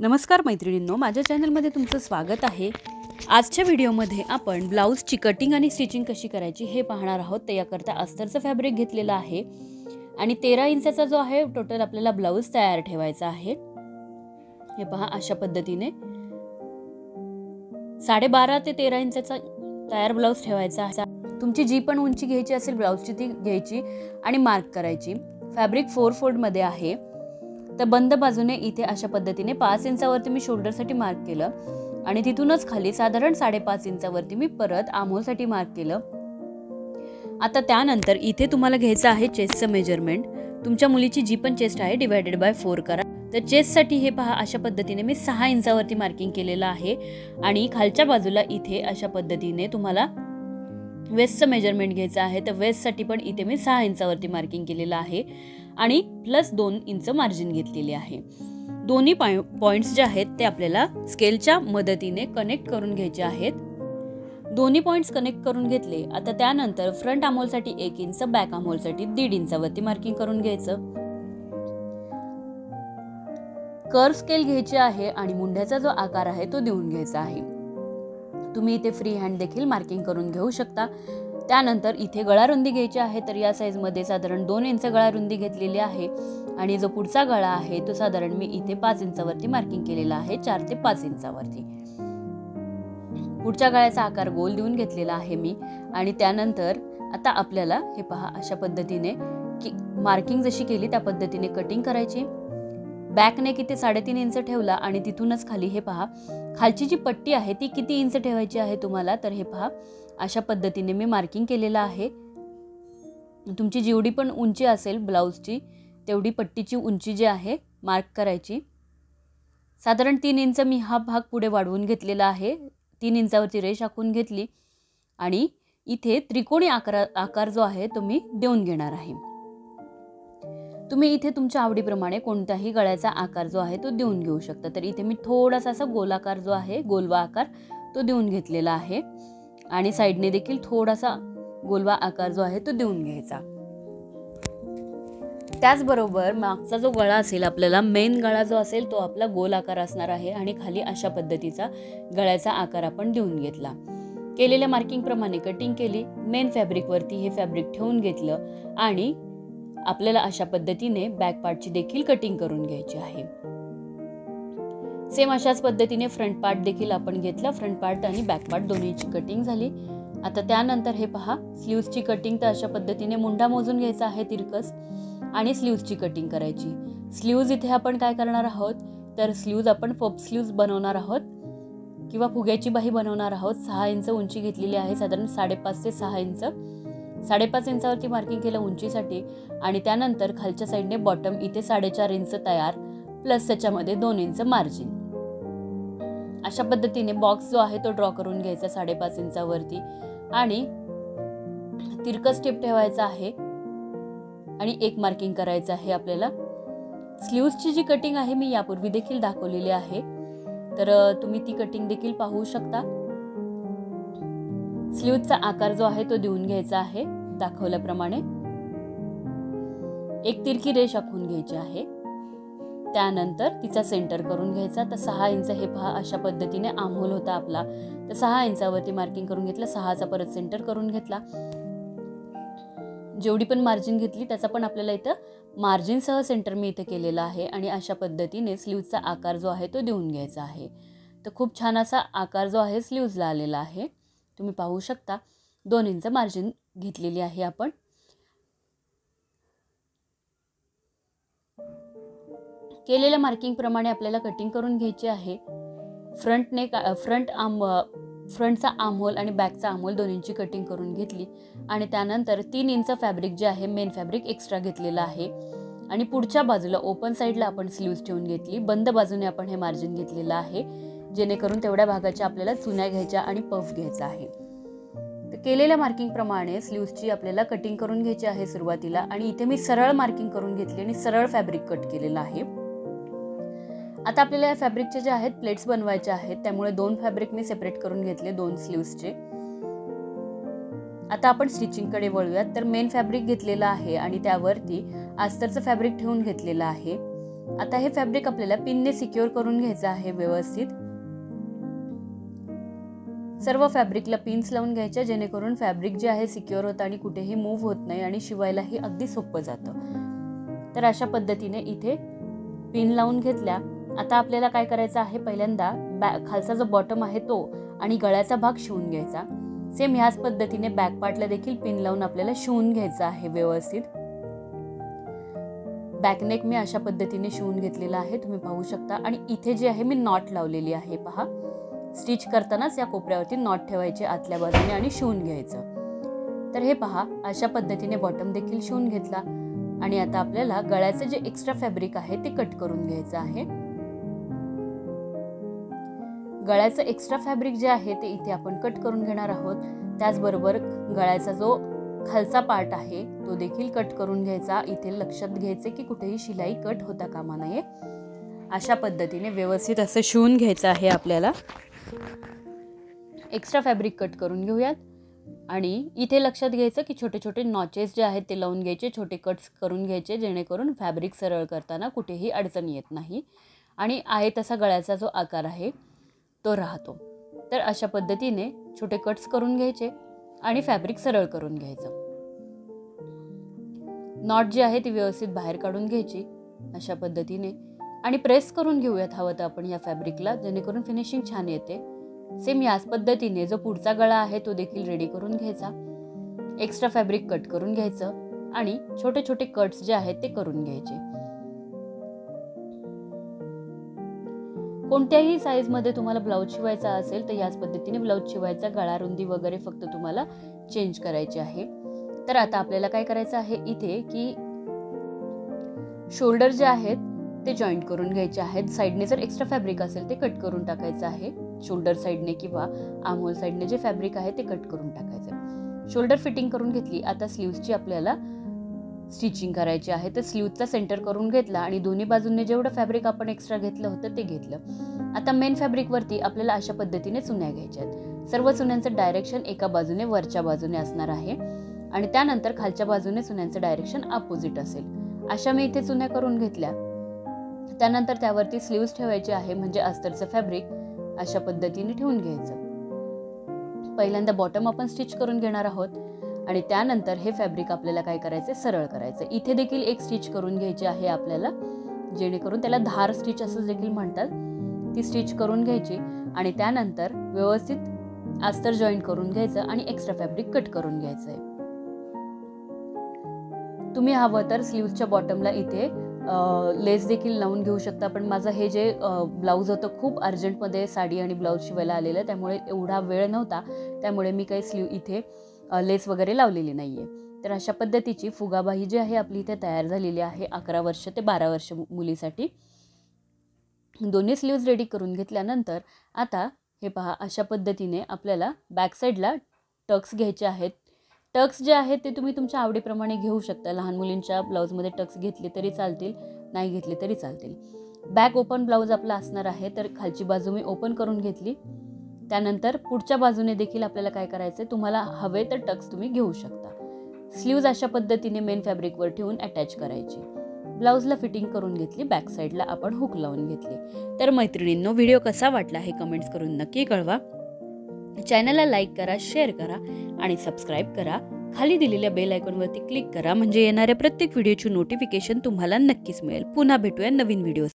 नमस्कार मैत्रिणींनो, माझ्या चॅनलमध्ये तुमचं स्वागत आहे। आजच्या व्हिडिओमध्ये आपण ब्लाऊजची कटिंग आणि स्टिचिंग कशी करायची हे पाहणार आहोत। त्याकरता अस्तरचं फॅब्रिक घेतलेलं आहे आणि 13 इंचाचा जो आहे टोटल आपल्याला ब्लाऊज तयार ठेवायचा आहे। हे पहा, अशा पद्धतीने 12.5 ते 13 इंचाचा तयार ब्लाऊज ठेवायचा आहे। तुमची जी पण उंची घ्यायची असेल ब्लाऊजची ती घ्यायची आणि मार्क करायची। फॅब्रिक 4 फोल्ड मध्ये आहे, तर बंद बाजूने इथे अशा पद्धतीने 5 इंचावरती मी शोल्डरसाठी मार्क केलं आणि तिथूनच खाली साधारण 5.5 इंचावरती मी परत आर्महोलसाठी मार्क केलं। आता त्यानंतर इथे तुम्हाला घ्यायचं आहे चेस्टचं मेजरमेंट। तुमच्या मुलीची जी पण चेस्ट आहे डिवाइडेड बाय 4 करा। तर चेस्टसाठी हे पहा, अशा पद्धतीने मी 6 इंचावरती मार्किंग केलेलं आहे आणि खालच्या बाजूला इथे अशा पद्धतीने तुम्हाला वेस्टचं मेजरमेंट घ्यायचं आहे। तर वेस्टसाठी पण इथे मी 6 इंचावरती मार्किंग केलेलं आहे आणि प्लस 2 इंच मार्जिन घेतलेली आहे। दोन्ही पॉइंट्स जे आहेत ते आपल्याला स्केलच्या मदतीने कनेक्ट करून घ्यायचे आहेत। दोन्ही पॉइंट्स कनेक्ट करून घेतले। आता त्यानंतर फ्रंट आर्महोलसाठी 1 इंच, बॅक आर्महोलसाठी 1.5 इंचावरती मार्किंग करून घ्यायचं। कर्व स्केल घ्यायचे आहे आणि मुंड्याचा जो आकार आहे तो देऊन घ्यायचा आहे। तुम्ही इथे फ्री हँड देखील मार्किंग करून घेऊ शकता। त्यानंतर इथे गळा रुंदी घ्यायची आहे, तर या साइज मध्ये साधारण 2 इंच गळा रुंदी घेतलेली आहे आणि जो पुढचा गळा आहे तो साधारण मी इथे 5 इंचावरती मार्किंग केलेला आहे, 4 ते 5 इंचावरती। पुढच्या गळ्याचा आकार गोल देऊन घेतलेला आहे मी आणि त्यानंतर आता आपल्याला हे पहा, अशा पद्धतीने मार्किंग जशी केली त्या पद्धतीने कटिंग करायची। बॅक नेक इथे 3.5 इंच ठेवला आणि तिथूनच खाली हे पहा, खालची जी पट्टी आहे ती किती इंच ठेवायची आहे तुम्हाला, तर हे पहा अशा पद्धतीने मी मार्किंग केलेलं आहे। तुमची जेवढी पण उंची असेल ब्लाऊजची तेवढी पट्टीची उंची जी आहे मार्क करायची। साधारण 3 इंच मी हा भाग पुढे वाढवून घेतलेला आहे। 3 इंचावरती रेष आखून घेतली आणि इथे त्रिकोणी आकार जो आहे तो मी देऊन घेणार आहे। तुम्ही इथे तुमच्या आवडीप्रमाणे कोणताही गळ्याचा आकार जो आहे तो देऊन घेऊ शकता। तर इथे मी थोडासा असा गोलाकार जो आहे, गोलवा आकार तो देऊन घेतलेला आहे आणि साइडने देखील थोडासा गोलवा आकार जो आहे तो देऊन घ्यायचा। त्याचबरोबर मागचा जो गळा असेल, आपल्याला मेन गळा जो असेल तो आपला गोल आकार असणार आहे आणि खाली अशा पद्धतीचा गळ्याचा आकार आपण देऊन घेतला। केलेल्या मार्किंग प्रमाणे कटिंग केली। मेन फॅब्रिक वरती हे फॅब्रिक ठेवून घेतलं आणि आपल्याला अशा पद्धतीने बॅक पार्टची देखील कटिंग करून घ्यायची आहे। सेम अशाच पद्धतीने फ्रंट पार्ट देखील आपण घेतला। फ्रंट पार्ट आणि बॅक पार्ट दोन्हीची कटिंग झाली। आता त्यानंतर हे पहा, स्लीव्सची कटिंग तर अशा पद्धतीने मुंडा मोजून घ्यायचा आहे तिरकस आणि स्लीव्सची कटिंग करायची। स्लीव्स इथे आपण काय करणार आहोत, तर स्लीव्स आपण पफ स्लीव्स बनवणार आहोत किंवा फुग्याची बाही बनवणार आहोत। 6 इंच उंची घेतलेली आहे, साधारण 5.5 ते 6 इंच। 5.5 इंचावरती मार्किंग केलं उंचीसाठी आणि त्यानंतर खालच्या साइडने बॉटम इथे 4.5 इंच तयार प्लस त्याच्यामध्ये 2 इंच मार्जिन। अशा पद्धतीने बॉक्स जो आहे तो ड्रॉ करून घ्यायचा 5.5 इंचावरती आणि तिरकस टिप ठेवायचा आहे आणि एक मार्किंग करायचं आहे आपल्याला। स्लीव्सची जी कटिंग आहे मी यापूर्वी देखील दाखवलेली आहे, तर तुम्ही ती कटिंग देखील पाहू शकता। स्लीव्सचा आकार जो आहे तो देऊन घ्यायचा आहे दाखवल्याप्रमाणे। एक तिरकी रेष आखून घ्यायची आहे, त्यानंतर तिचा सेंटर करून घ्यायचा। तर 6 इंच हे पहा, अशा पद्धतीने आर्महोल होता आपला, तर 6 इंचावरती मार्किंग करून घेतलं। 6चा परत सेंटर करून घेतला। जेवढी पण मार्जिन घेतली त्याचा पण आपल्याला इथं मार्जिन सह सेंटर मी इथे केलेला आहे आणि अशा पद्धतीने स्लीव्सचा आकार जो आहे तो देऊन घ्यायचा आहे। तर खूप छान असा आकार जो आहे स्लीव्सला आलेला आहे, तुम्ही पाहू शकता। 2 इंच मार्जिन घेतलेली आहे आपण। केलेल्या मार्किंग प्रमाणे आपल्याला कटिंग करून घ्यायची आहे। फ्रंटचा आर्महोल आणि बॅकचा आर्महोल दोन्हींची कटिंग करून घेतली आणि त्यानंतर 3 इंच फॅब्रिक जे आहे मेन फॅब्रिक एक्स्ट्रा घेतलेलं आहे आणि पुढच्या बाजूला ओपन साइडला आपण स्लीव्स ठेवून घेतली। बंद बाजूने आपण हे मार्जिन घेतलेलं आहे, जेणेकरून तेवढ्या भागाच्या आपल्याला चुन्या घ्यायच्या आणि पफ घ्यायचा आहे। तर केलेल्या मार्किंग प्रमाणे स्लीव्सची आपल्याला कटिंग करून घ्यायची आहे सुरुवातीला आणि इथे मी सरळ मार्किंग करून घेतली आणि सरळ फॅब्रिक कट केलेलं आहे। आता आपल्याला या फॅब्रिकचे जे आहेत प्लेट्स बनवायचे आहेत, त्यामुळे 2 फॅब्रिक मी सेपरेट करून घेतले 2 स्लीव्सचे। आता आपण स्टिचिंग कडे वळूयात। तर मेन फॅब्रिक घेतलेला आहे आणि त्यावरती अस्तरचं फॅब्रिक ठेवून घेतलेलं आहे आता हे फॅब्रिक आपल्याला पिनने सिक्युअर करून घ्यायचं आहे व्यवस्थित. सर्व फॅब्रिकला पिन्स लावून घ्यायच्या, जेणेकरून फॅब्रिक जे आहे सिक्युअर होतं आणि कुठेही मूव्ह होत नाही आणि शिवायलाही अगदी सोपं जातं. तर अशा पद्धतीने इथे पिन लावून घेतल्या. आता आपल्याला काय करायचं आहे, पहिल्यांदा खालचा जो बॉटम आहे तो आणि गळ्याचा भाग शिवून घ्यायचा. सेम ह्याच पद्धतीने बॅक पार्टला देखील पिन लावून आपल्याला शिवून घ्यायचं आहे व्यवस्थित. बॅकनेक मी अशा पद्धतीने शिवून घेतलेला आहे, तुम्ही पाहू शकता. आणि इथे जे आहे मी नॉट लावलेली आहे पहा. स्टिच करतानाच या कोपऱ्यावरती नॉट ठेवायचे आतल्या बाजूने आणि शिवून घ्यायचं. तर हे पहा, अशा पद्धतीने बॉटम देखील शिवून घेतला. आणि आता आपल्याला गळ्याचं जे एक्स्ट्रा फॅब्रिक आहे ते कट करून घ्यायचं आहे. गळ्याचं एक्स्ट्रा फॅब्रिक जे आहे ते इथे आपण कट करून घेणार आहोत. त्याचबरोबर गळ्याचा जो खालचा पार्ट आहे तो देखील कट करून घ्यायचा. इथे लक्षात घ्यायचे की कुठेही शिलाई कट होता कामा नये. अशा पद्धतीने व्यवस्थित असं शिवून घ्यायचं आहे आपल्याला. एक्स्ट्रा फॅब्रिक कट करून घेऊयात. आणि इथे लक्षात घ्यायचं की छोटे छोटे नॉचेस जे आहेत ते लावून घ्यायचे, छोटे कट्स करून घ्यायचे, जेणेकरून फॅब्रिक सरळ करताना कुठेही अडचण येत नाही आणि आहे तसा गळ्याचा जो आकार आहे तो राहतो. तर अशा पद्धतीने छोटे कट्स करून घ्यायचे आणि फॅब्रिक सरळ करून घ्यायचं. नॉट जी आहे ती व्यवस्थित बाहेर काढून घ्यायची अशा पद्धतीने आणि प्रेस करून घेऊयात हवं तर आपण या फॅब्रिकला, जेणेकरून फिनिशिंग छान येते. सेम याच पद्धतीने जो पुढचा गळा आहे तो देखील रेडी करून घ्यायचा. एक्स्ट्रा फॅब्रिक कट करून घ्यायचं आणि छोटे छोटे कट्स जे आहेत ते करून घ्यायचे. कोणत्याही साईजमध्ये तुम्हाला ब्लाऊज शिवायचा असेल तर याच पद्धतीने ब्लाऊज शिवायचा. गळा रुंदी वगैरे फक्त तुम्हाला चेंज करायची आहे. तर आता आपल्याला काय करायचं आहे इथे की शोल्डर जे आहेत ते जॉईंट करून घ्यायचे आहेत. साईडने जर एक्स्ट्रा फॅब्रिक असेल ते कट करून टाकायचं आहे. शोल्डर साईडने किंवा आर्महोल साईडने जे फॅब्रिक आहे ते कट करून टाकायचं. शोल्डर फिटिंग करून घेतली. आता स्लीव्सची आपल्याला स्टिचिंग करायची आहे. तर स्लीव्सचा सेंटर करून घेतला आणि दोन्ही बाजूंनी जेवढं फॅब्रिक आपण एक्स्ट्रा घेतलं होतं ते घेतलं. आता मेन फॅब्रिकवरती आपल्याला अशा पद्धतीने चुन्या घ्यायच्या आहेत. सर्व चुन्यांचं डायरेक्शन एका बाजूने वरच्या बाजूने असणार आहे आणि त्यानंतर खालच्या बाजूने चुन्यांचं डायरेक्शन अपोजिट असेल. अशा मी इथे चुन्या करून घेतल्या. त्यानंतर त्यावरती स्लीव्स ठेवायचे आहे, म्हणजे अस्तरचं फॅब्रिक अशा पद्धतीने ठेवून घ्यायचं. पहिल्यांदा बॉटम आपण स्टिच करून घेणार आहोत आणि त्यानंतर हे फॅब्रिक आपल्याला काय करायचं, सरळ करायचं. इथे देखील एक स्टिच करून घ्यायची आहे आपल्याला, जेणेकरून त्याला धार स्टिच असं देखील म्हणतात. ती स्टिच करून घ्यायची आणि त्यानंतर व्यवस्थित अस्तर जॉईंट करून घ्यायचं आणि एक्स्ट्रा फॅब्रिक कट करून घ्यायचं आहे. तुम्ही हवं तर स्लीव्सच्या बॉटमला इथे लेस देखील लावून घेऊ शकता. पण माझं हे जे ब्लाऊज होतं खूप अर्जंटमध्ये साडी आणि ब्लाऊज शिवायला आलेलं, त्यामुळे एवढा वेळ नव्हता, त्यामुळे मी काही स्लीव इथे लेस वगैरे लावलेली नाही आहे. तर अशा पद्धतीची फुगाबाही जी आहे आपली इथे तयार झालेली आहे 11 वर्ष ते 12 वर्ष मुलीसाठी. दोन्ही स्लीव्ज रेडी करून घेतल्यानंतर आता हे पहा, अशा पद्धतीने आपल्याला बॅक साईडला टक्स घ्यायचे आहेत. टक्स जे आहेत ते तुम्ही तुमच्या आवडीप्रमाणे घेऊ शकता. लहान मुलींच्या ब्लाऊजमध्ये टक्स घेतले तरी चालतील, नाही घेतले तरी चालतील. बॅक ओपन ब्लाऊज आपला असणार आहे, तर खालची बाजू मी ओपन करून घेतली. त्यानंतर पुढच्या बाजूने देखील आपल्याला काय करायचं, तुम्हाला हवे तर टक्स तुम्ही घेऊ शकता. स्लीव्ज अशा पद्धतीने मेन फॅब्रिकवर ठेवून अटॅच करायची. ब्लाऊजला फिटिंग करून घेतली. बॅक साईडला आपण हुक लावून घेतली. तर मैत्रिणींनो, व्हिडिओ कसा वाटला हे कमेंट्स करून नक्की कळवा. चॅनलला लाईक करा, शेअर करा आणि सबस्क्राईब करा. खाली दिलेल्या बेल आयकॉनवरती क्लिक करा, म्हणजे येणाऱ्या प्रत्येक व्हिडिओची नोटिफिकेशन तुम्हाला नक्कीच मिळेल. पुन्हा भेटूया नवीन व्हिडिओ.